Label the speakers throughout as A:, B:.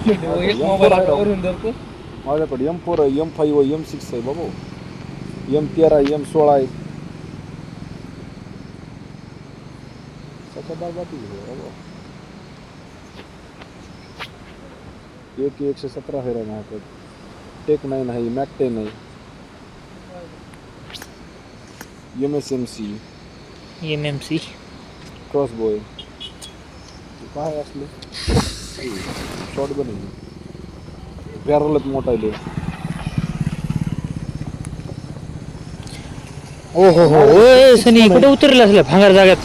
A: एक मोबाईल वरून धरतो.
B: माझ्याकडे M4 आहे, M5 आहे, M6 आहे बाबा, M13 आहे, M16 आहे. सकाळ बाबा एक 117 आहे माझ्याकडे. टेक 9 आहे, मॅक 10 आहे,
C: MMC
B: क्रॉसबो आहे. काय असले शॉर्ट गन आहे, बॅरलच मोठा आहे.
C: ओ हो हो ओय सनी कुठे उतरले असले भांगार जाग्यात?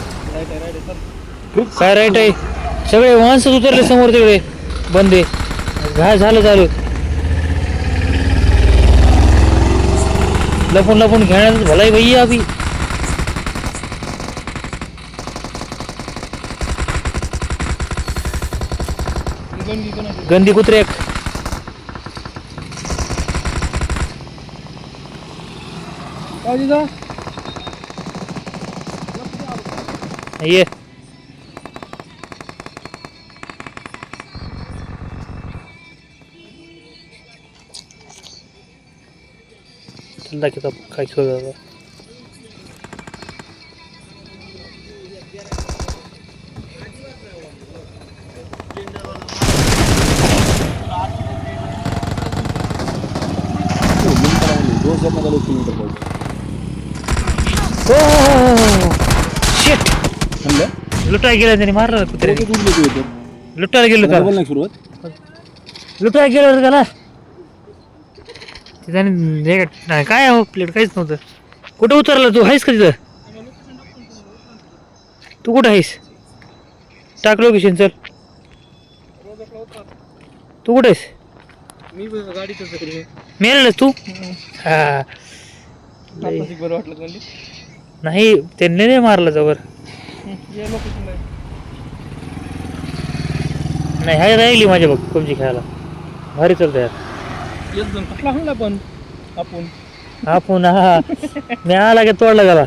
C: काय राईट आहे, सगळे माणसं उतरले समोर तिकडे बंदे. काय झालं चालू लपून लपून खेळण्यात भलाई भैया अभी. गंदी कुत्रे ये चल किताब काय खेळ शिट लुटायला गेला त्याने मारलं कुत्रे लुटायला गेलो त्याला लुटायला गेलो त्याला त्याने काय हो प्लेट काहीच नव्हतं. कुठं उतरला तू आहेस का तिथं? तू कुठं आहेस? टाक लोकेशन चल. तू कुठं आहेस?
A: मी गाडीच
C: मेलेस तू? हा
A: बरं वाटलं.
C: नाही त्यांनी नाही मारलं जवळ नाही. हाय राहिली माझ्या बघ पबजी खेळायला भारी चालतं यार.
A: एक जण कुठला हल्ला पण
C: आपण हा मी आला की तोडला गेला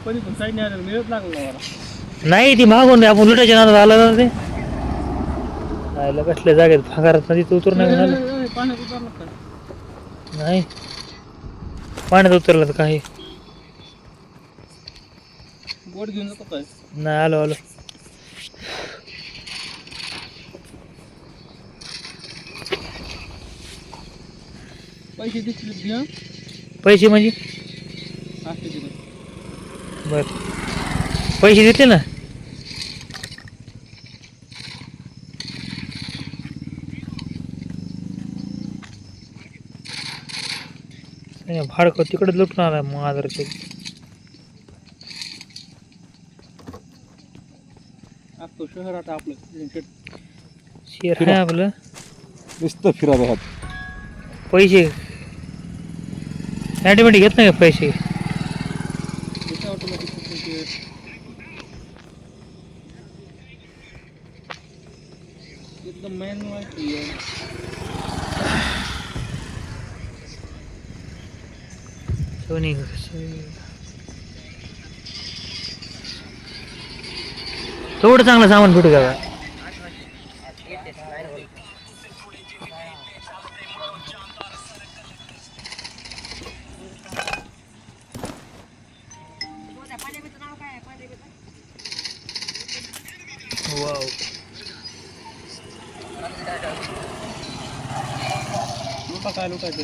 A: कधी पण साईड नाही आलं मिळत लागलं मला.
C: नाही ती मागून आपण लुटायच्या नादात आला ना ते आयला कसल्या जागेत भागारात नदीत उतरू नाही म्हणाल.
A: पाण्यात उतरलं का?
C: नाही पाण्यात उतरलं तर काही
A: बोट घेऊन जातो काय?
C: नाही. आलो आलो
A: पैसे दिसले घ्या.
C: पैसे म्हणजे बर पैसे देतले ना. भाडकं तिकडे लुटणार आहे महादरचे.
A: आपलं शहरात आपलं
C: शेअर आहे आपलं
B: नुसतं फिरत आहात.
C: पैसे ॲटोमॅटिक घेत नाही का पैसे?
A: एकदम मॅन्युअल
C: सोनी तेवढं चांगलं सामान भेटू का? वाव
A: काय लुटायचं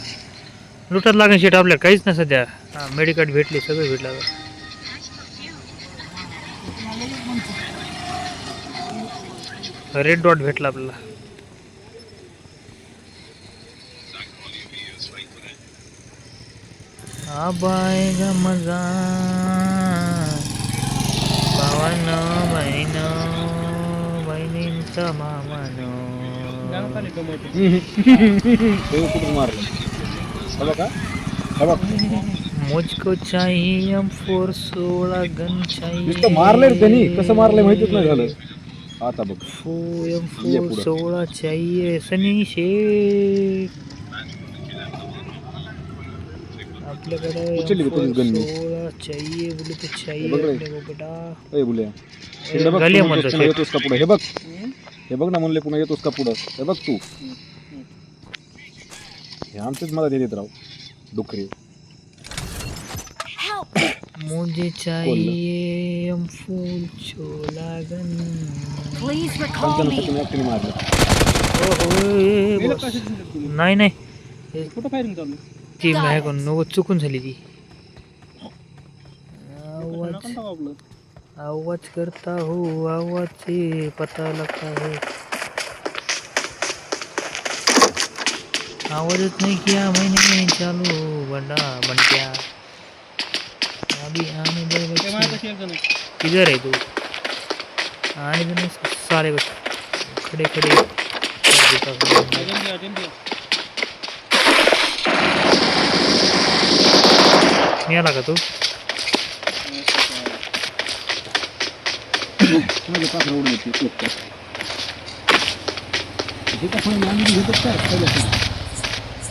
C: लुटत लागेल शेट आपल्या काहीच नाही सध्या. हां मेडिकल भेटली सगळं भेटलं. रेड डॉट भेटला आपल्याला. आबायगा मजा भावानं बहिणं बहिणींचा मामानं
B: कुठून मारलं का?
C: मुझको चाहिए M4 16 गन चाहिए.
B: मारलंय त्यांनी कसं मारलंय माहितीच नाही झालं. आता बघ
C: M4 16 चाहिए सनी शेख. आपल्याकडे M4 16 चाहिए बोले तो चाहिए अपने को बेटा.
B: ए बुल्या
C: गालियां म्हणतो
B: येतोस का पुढे? हे बघ हे बघ ना म्हणले पुन्हा येतोस का पुढं हे बघ तू हे आमचेच मला देत राव डुकरे
C: मुझे चाहिए फूल छोला gun
D: Please recall me.
B: Acting मारलं
C: नाही नाही
A: कुठं फायरिंग चालू
C: ती माझ्याकडून नव्वद चुकून झाली ती
A: नका आपलं
C: आवाज करता हो आवाज से पता लगता है आवाजच नहीं किया मैंने चालू बंडा बन गया अभी आने दे
A: ते
C: बच्चे
A: माझ्या एक जण आहे.
C: किधर है तू आने दे ना सारे बच्चे खड़े खड़े कर देता हूँ।
A: जल्दी आ.
C: नहीं आला का तू
B: माझ्या पात्र उडून येते हे का पण आम्ही घेतच काय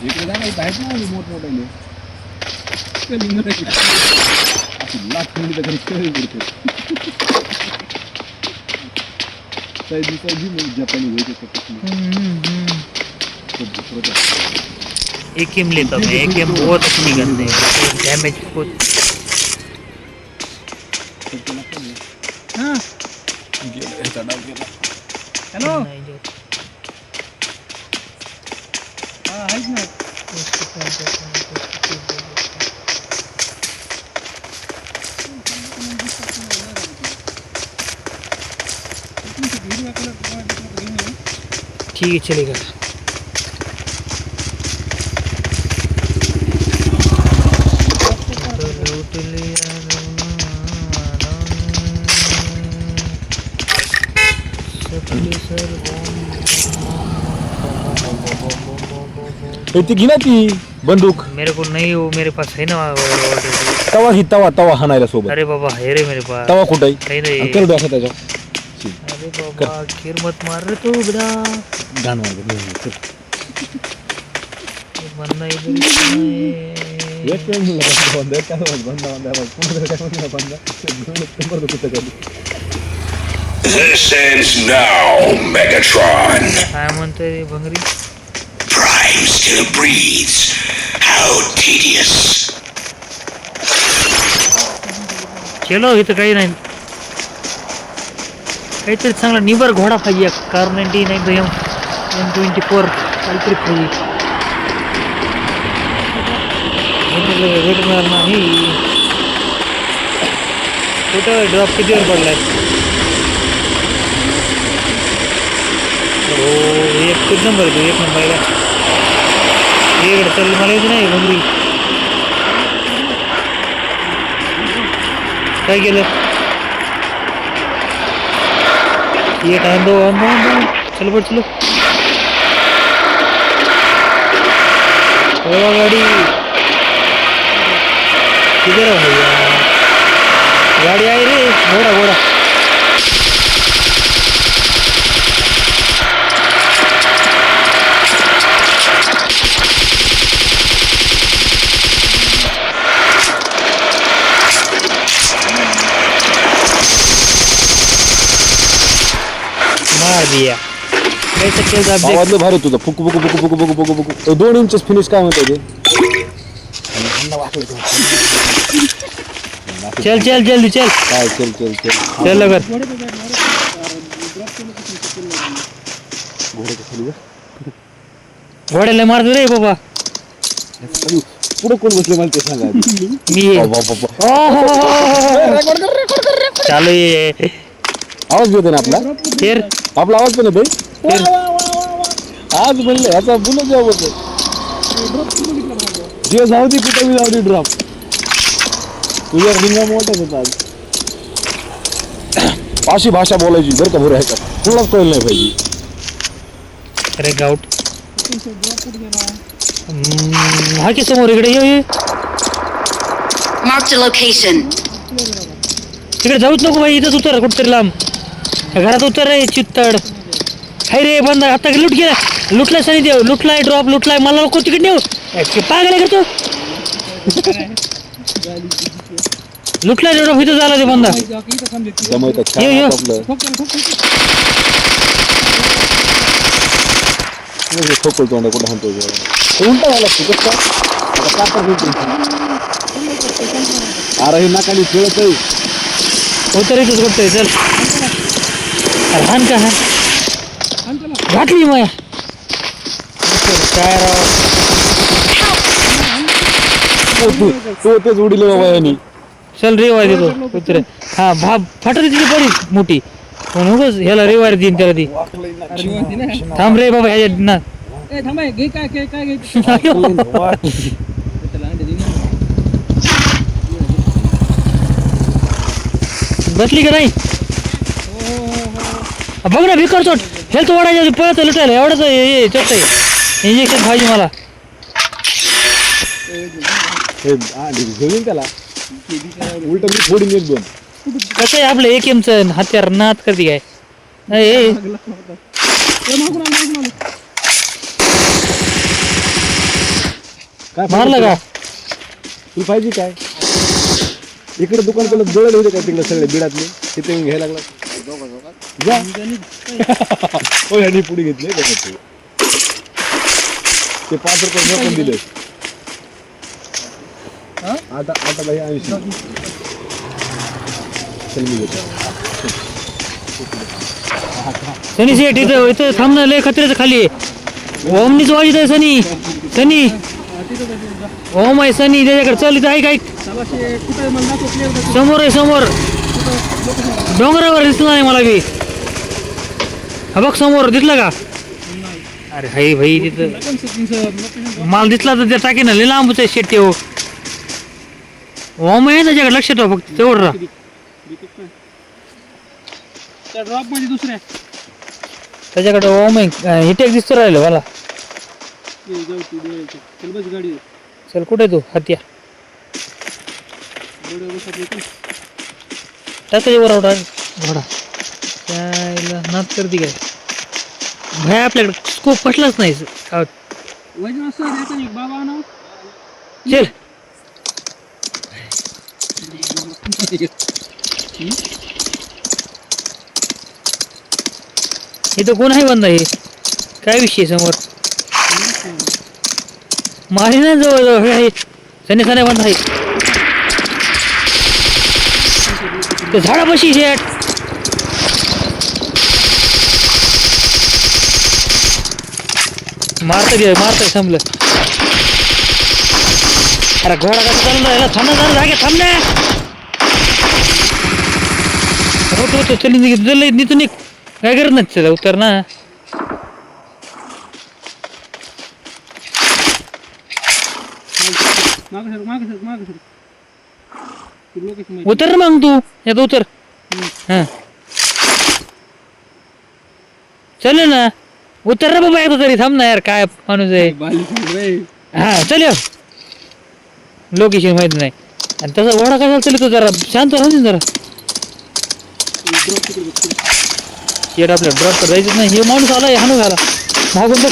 B: इकडे जाणार आहेत ना मोठमोठ्याने लाख मिनिटं घरी खेळी पडते जपानी
C: एकेएम लेता मैं एकेएम बहुत अच्छी गन है डैमेज बहुत
A: हां हॅलो
C: नहीं जो
A: हा आहेच ना
C: ठीक है चलेगा
B: ती घे ना ती बंदूक
C: मेरे को नहीं वो मेरे पास है ना already।
B: तवा ही तवा हाणायला सोबत
C: अरे बाबा है रे मेरे पास
B: तवा कुठे
C: नहीं नहीं
B: कर डोक्यात त्याच्या
C: अरे बाबा खीर मत मार रहे तू बेटा
B: गाणं
C: मरना इधर ही है।
B: एक बंद काय बंद
E: This ends now, Megatron.
C: काय म्हणतोय रे भंगरी
E: Prime still breathes. How tedious.
C: चलो इथं काही नाही काहीतरी चांगला निबर घोडा पाहिजे कार 99 तो M24 काहीतरी पाहिजे भेटणार नाही कुठं ड्रॉप कितीवर पडलाय हो एक नंबर आहे एक नंबरला इकडे चाललं मला येत नाही भंगरी काय केलं ये टाइम दो चलो बट चलो गाड़ी किधर है भैया गाड़ी आई रे घोड़ा घोड़ा मार दिया
B: आवाज लय भारी तुझा फुक फुक फुक फुक फुक फुक फुक 2 इंचेस फिनिश काय म्हणते ते
C: चल चल जल्दी चल
B: काय चल चल चल
C: चल लगर
B: घोडे खाली
C: घोड्याला मारतो रे बाबा
B: पुढे कोण बसले मला ते सांगा
C: मी चालू ये
B: आवाज येतो ना आपला
C: फिर
B: आपला आवाज पण येतोय आज म्हणलं याचा बोल जेवत जे जाऊ दे कुठे मी जाऊ दे ड्रॉप तुझ्या रिंगा मोठ्याच होता आज अशी भाषा बोलायची बरं का बरं आहे का कुणालाच कळलं नाही पाहिजे
C: अरे गाउट हा की समोर इकडे ये
D: Marked a location.
C: तिकडे जाऊच नको भाई इथंच उतर कुठतरी लांब घरात उतर रे चित्तड हाय रे बंद आता लुट गेला लुटला सनी देव लुटलाय ड्रॉप लुटलाय मला नको तिकडे नेऊ पागल आहे का तू लुटलाय ड्रॉप इथं झाला ते बंदा
B: जमवतात
C: ये, ये.
B: आपलं खोकल तोंड कुठं हाणतो उलटा झाला तू कसं आता काका घेतो अरे हे नाकाने खेळत आहे
C: उतरायचंच करतोय चल अरे हान का हान
A: आणि त्याला
C: घातली माया काय राव
B: तो तेच उडीले बाबा यांनी
C: चल रेवारी देतो उतर हा भाब फाटली तिची बरी मोठी पण उगाच ह्याला रेवारी देईन त्याला ती थांब रे बाबा ह्याच्या ना
A: ए थांबा घे काय काय काय घे त्याला अंडे दे ना.
C: बसली का नाही बघ ना भिकर चोट हेल्थ वाढायचं पळत लुटायला एवढंच हे चोट आहे इंजेक्शन पाहिजे मला
B: घेऊन त्याला उलट मी फोडून एक दोन
C: कसं आहे आपलं AKM हत्यार नात करते काय ए
A: मागून आलं.
B: काय
C: मारलं का
B: तुला पाहिजे काय इकडे दुकान केलं जळले होते काय तिकडे सगळे बिडातले तिथे येऊन घ्यायला लागला जा हो यांनी पुढे घेतले ते 5 रुपये पण दिले आता भाई 80 चल मी घेतो
C: सनी शेठ इथं इथं थांबणं लय खतऱ्याचं खाली आहे ओमनीच वाजित आहे सनी सनी ओम आहे सनी त्याच्याकडे चल इथं ऐक ऐक
A: चला शे कुठे मला दाखव clear दाखव.
C: समोर आहे समोर डोंगरावर दिसला नाही मला बी हा बघ समोर दिसला का अरे हाय भाई तिथं
A: लोकेशन
C: माल दिसला तर त्या टाकी ना लय लांबच आहे शेट्टी हो ओम आहे त्याच्याकडे लक्ष ठेव फक्त तेवढं राहा
A: त्या ड्रॉप मध्ये दुसऱ्या
C: त्याच्याकडे ओम आहे हिटेक दिसतो राहिलं मला
A: ते जाऊ ती डोळ्याची चल बस गाडी
C: चल कुठे तू हत्या
A: डोळ्या बसत नाही
C: टाकायची वर आवडा घोडा त्याला नाच करते काय भाई आपल्याकडे स्कोप पटलाच नाही
A: वजन असं द्यायचं नाही बाबा नाव
C: चल इथं कोण आहे बंदा हे काय विषय समोर मारी ना जवळ जवळ आहे सने सने बंद आहे ते झाडापाशी शेट मारत संपलं अरे घोडा कसं चालला याला थांबा जरा जागे थांबणे होतो चली निघ निघ काय करत नाही चला उतर ना
A: माग सर लोकेशन
C: उतर ना मग तू यात उतर हा चल ना उतर ना बाबा एकदा तरी थांब ना यार काय माणूस आहे हा चल लोकेशन माहित नाही आणि तसा घोडा कसा चल तो जरा शांत राहून जरा शेट आपल्या ड्रॉप तर जायचं नाही हे माणूस आला हाणू घाला मागून बघ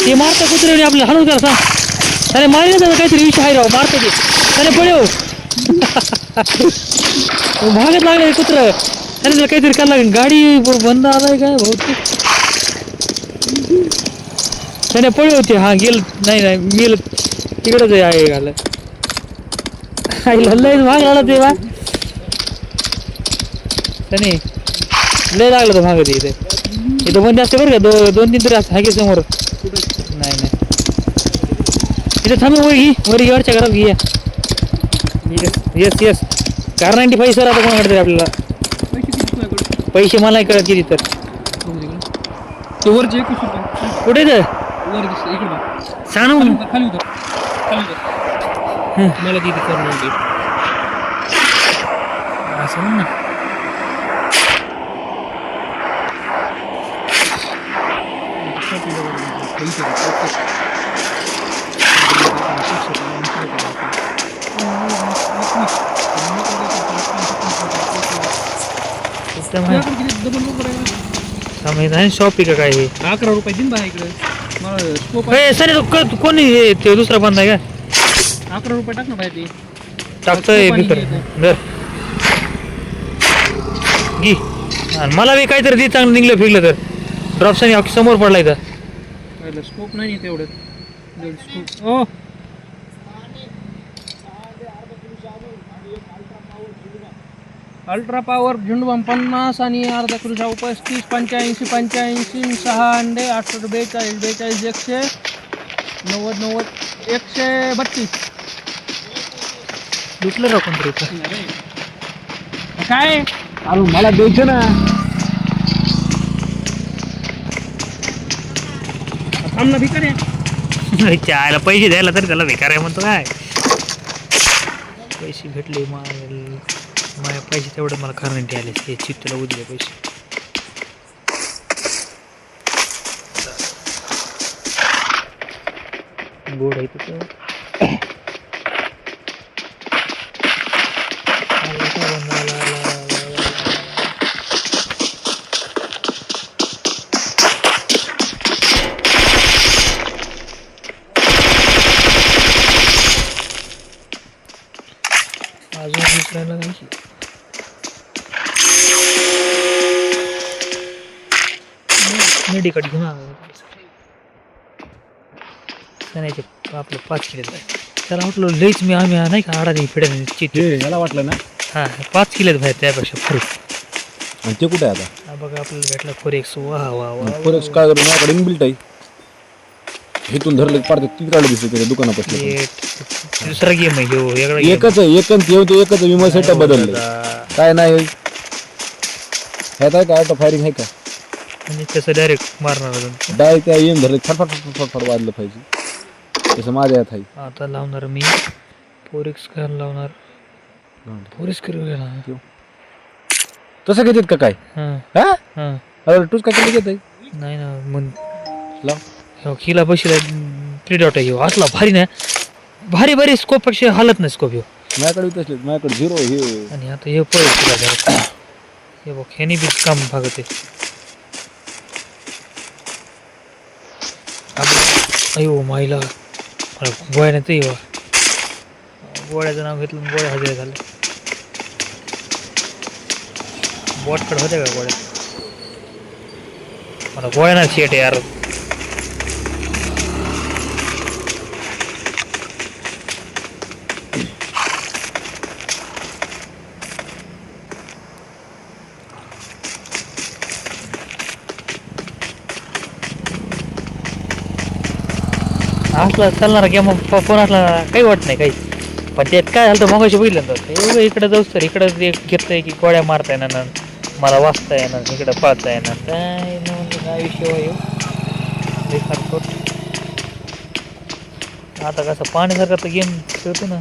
C: ते मारता कुत्रे आपल्या हाणू घाला सांग त्याने मारलं त्याचा काहीतरी विषय आहे राव मारतं ते त्याने पळव भागत लागले कुत्र त्याने त्याला काहीतरी करायला लागेल गाडी बंद आलाय काय बहुतेक त्याने पळवते हा गेल नाही गेल तिकडंच आहे घाल लय भाग आला ते बा त्याने लय लागलं तर भागत इथं बंद असते बरं का 2-3 तरी असं हागे समोर नाही इथं थांबे वरी वरच्या घरात घे येस कार 95 सर आता कोणाकडे तरी आपल्याला पैसे मलाही कळत किती तर
A: ते वरचे 21 रुपये
C: कुठे तर
A: वर इकडे बघ
C: सांग
A: खाली उतर मला किती करणार
C: असं म्हण ना शॉपी का काय हे
A: 11 रुपये दिन बा इकडे मला स्कोप
C: सर कोणी हे ते दुसरा बंद आहे का
A: 11 रुपये टाक ना बाहेर ते
C: टाकतोय बिकर धर घे आणि मला बी काहीतरी दे चांगलं निघलं फिरलं तर ड्रॉप सनी समोर पडला इथं.
A: स्कोप नाही तेवढं स्कोप. ओ अल्ट्रा पॉवर झुंडबम 50 आणि अर्धा क्रुझा 35 85 85 6 अंडे 842 42 190 90 132.
C: लुटलं राव कोणतरी इथं.
A: काय
B: अरे मला द्यायचं ना.
A: थांबला भिकारी
C: चायला पैसे द्यायला तरी त्याला बेकार आहे म्हणतो काय. पैसे भेटले माझ्या पैसे तेवढं मला करंट आले ते चिप त्याला उदिले पैसे. गोड आहे तिथं. अजून दुसऱ्याला नाही. मेडिकट घेऊन सण्याचे आपलं 5 किलो त्याला म्हटलं लईच मी आम्ही नाही का आडाने फिडाने चित
B: याला वाटलं ना.
C: हां 5 किलोच बाहेर त्यापेक्षा फरक.
B: आणि ते कुठे आहे आता.
C: हा बघा आपल्याला भेटला फोरेक्स. वा वा वा
B: फोरेक्स काय करू माझ्याकडे इनबिल्ट आहे. हेतून धरलं पाडते ती काढलं दिसते त्याच्या दुकानापासून.
C: दुसरा गेम आहे ह्यो.
B: एकच आहे एकच एकच विमा सेटअप बदललं काय नाही. ह्यात आहे का ऑटो फायरिंग आहे का
C: म्हणजे तसं डायरेक्ट मारणार.
B: डायरेक्ट त्या येऊन धरलं फटफट फटफट वाजलं पाहिजे तसं माझ्या यात आहे.
C: आता लावणार मी फोरेक्स करायला लावणार. फोरेक्स करूया ना
B: तसं घेतात का काय.
C: हां
B: हा
C: हां
B: अरे तूच काय केलं घेत
C: नाही ना मग
B: लाव.
C: हो किला पैसे प्रिडॉट आहे ह्यो असला भारी ना. भारी भारी स्कोपपेक्षा हालत नाही स्कोप ह्यो.
B: माझ्याकडे तसले माझ्याकडे 0 हे.
C: आणि आता हे पळत हे बघ ह्यानी बी काम भागत आहे. अयो माईला मला गोळ्याने ते गोळ्याचं नाव घेतलं गोळ्या हजर झालं. बॉटकडे होते का गोळ्या. मला गोळ्या ना शेट यार. असला चालणार गेम फोन असला काही वाटत नाही काही. पण त्यात काय झालं तर मगाशी बघितलं तर एवढं इकडं जाऊस तर इकडं घेतलंय की गोळ्या मारता येणार मला वाचता येणार इकडं पाहता येणार काय न म्हणजे काय विषय येऊ बेकार फोट. आता कसं पाण्यासारखा तर गेम खेळतो ना.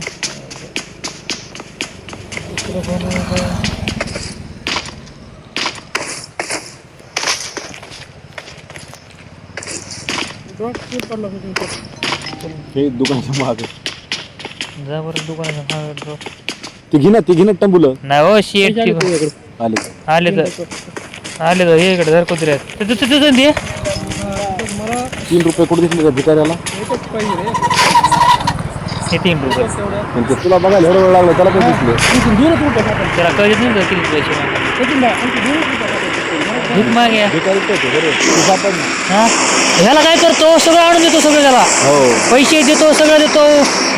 B: हे दुकानाच्या मागे
C: जा बरं दुकानाचं.
B: ते घेणं टंबुलं
C: नाही हो शेट
B: आले
C: आले तर हे इकडे जर कुत्र्यात ते
B: 3 रुपये कुठे दिसले का भिकाऱ्याला.
C: हे 3 रुपये
B: पण ते तुला बघायला एवढं वेळ लागला त्याला पण दिसले.
C: त्याला कळत नाही तर किती पैसे भीक मागे. हां ह्याला काय करतो सगळं आणून देतो सगळं त्याला. पैसे देतो सगळं देतो.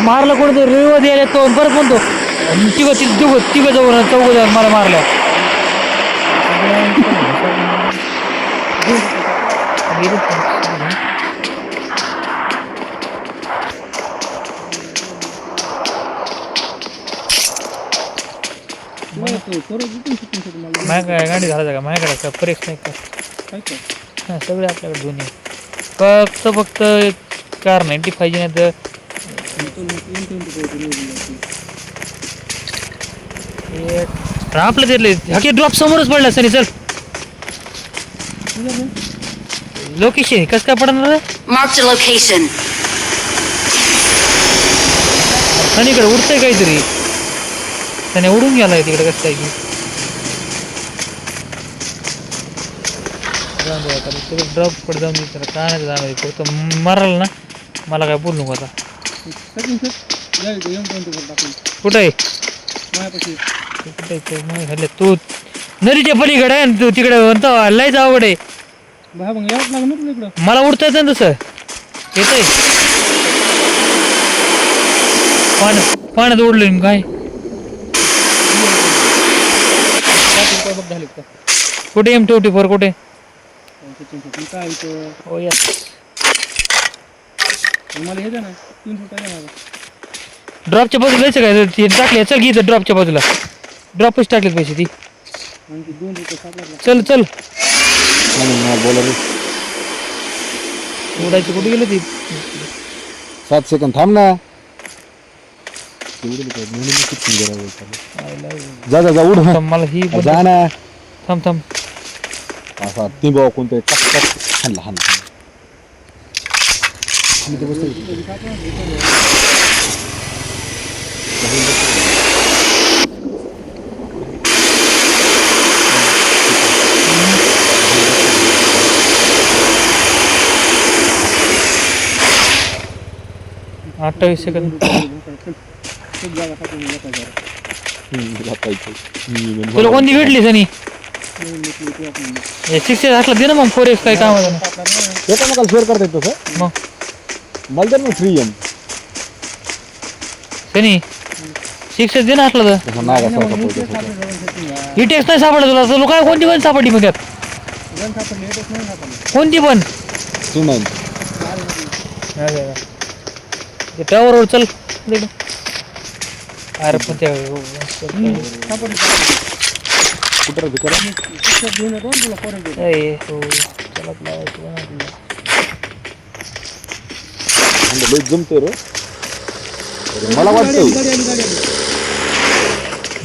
C: मारलं कोणी तर रिव द्यायला येतो परत म्हणतो तिघं जाऊन 4 जाऊन मला मारलं. माझ्या गाडी झाला का माझ्याकडे परीक्ष नाही का हां सगळे आपल्याकडे दोन्ही. फक्त कार 95 जी नाही तर आपलं तिथले हाकी ड्रॉप समोरच पडला सनी. चल लोकेशन कसं काय पडणार.
D: Marked a location.
C: सनीकडे उडतंय काहीतरी. त्याने उडून गेलाय तिकडे कसं काय की जाऊन द्या आता तिकडे ड्रॉप कडे जाऊन दे त्याला काय नाही जाणार फक्त मारायला ना. मला काय बोलू आता कुठं आहे कुठे तू नदीच्या पलीकडे आहे तू तिकडे म्हणतो लयच आवड आहे.
A: बा मग यावंच लागलं ना तुला इकडं.
C: मला उडता येतं ना तसं येतंय पाण्यात उडलोय मी काय
A: 5 रुपये बघ झाले का
C: कुठे M24 कुठे
A: काय इथं
C: हो या
A: मला हे द्या ना 3 रुपये द्या मला.
C: ड्रॉपच्या बाजूला जायचं काय ते टाकले चल घे ड्रॉपच्या बाजूला ड्रॉपच टाकलेत पैसे ती
A: आणखी 2 रुपये सापडला.
C: चल
B: बोला रे
C: उडायची कुठे गेलं ती
B: 7 सेकंद थांब ना जा जा जा उड
C: थांब, मला ही बंद-
B: जा ना
C: थांब
B: असा ती बाबा कोणतं टक टक हाणला हाणला
C: हा 28 सेकंद
A: खूप जागा टाकून येतात जरा.
C: तुला कोणती भेटली सनी सिक्स हातला दे ना मग 4x काय काम
B: येतं मग शेअर करता येतो सर
C: मग
B: मला तर मग 3M
C: सनी 6 दे ना हातला तर
B: तसं नागा सारखा पोहोचतो
C: ही टेक्स्ट नाही सापडलं तुला तुला काय कोणती पण सापडली मग त्यात
A: गण सापडले येतच नाही सापडले.
C: कोणती पण
B: 3M
C: ते टावरवर चल तिकडं. अरे पण त्या
A: सापडले
B: कुठं रे करा
A: पुस्तक घेऊन येतो ना तुला परत देतो.
C: हो चला लावायचं ना आपल्याला.
B: लय जमतोय रे अरे मला वाटतं
A: गाडी आली.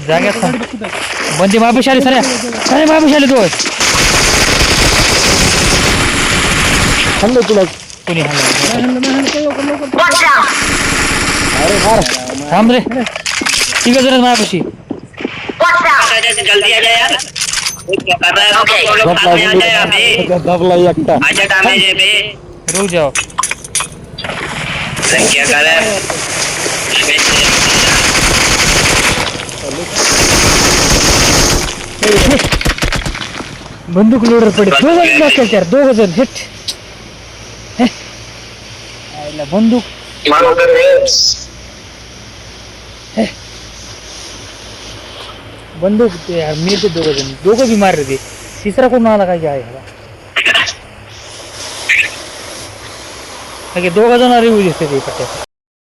C: जाग्यात थांब.
A: गाडी बघ कुठं आहे.
C: बंदी मापिश आली सरे मापिश आली तू
B: थांबलो तुला
C: कोणी हाणलं
A: नाही हाणलं, काही लवकर.
D: Watch out!
B: अरे मार
C: थांब रे ठीक आहे जरा मायापाशी
D: Watch out!
F: जल्दी आ जाए यार क्या कर रहा है
D: Okay.
F: तो लोग साथ में आ जाए अभी
B: दबला एकटा
F: आजा डैमेज है बे
C: रुक जाओ
F: क्या कर रहा है
C: बंदूक लोडर पडे दोघ जण हिट बंदूक बंदूक ते यार मी ते दोघं बी मारले ते तिसरा कोण आला काय आहे ह्याला दोघं जण रिव्ह्यू दिसते ते पट्ट्यात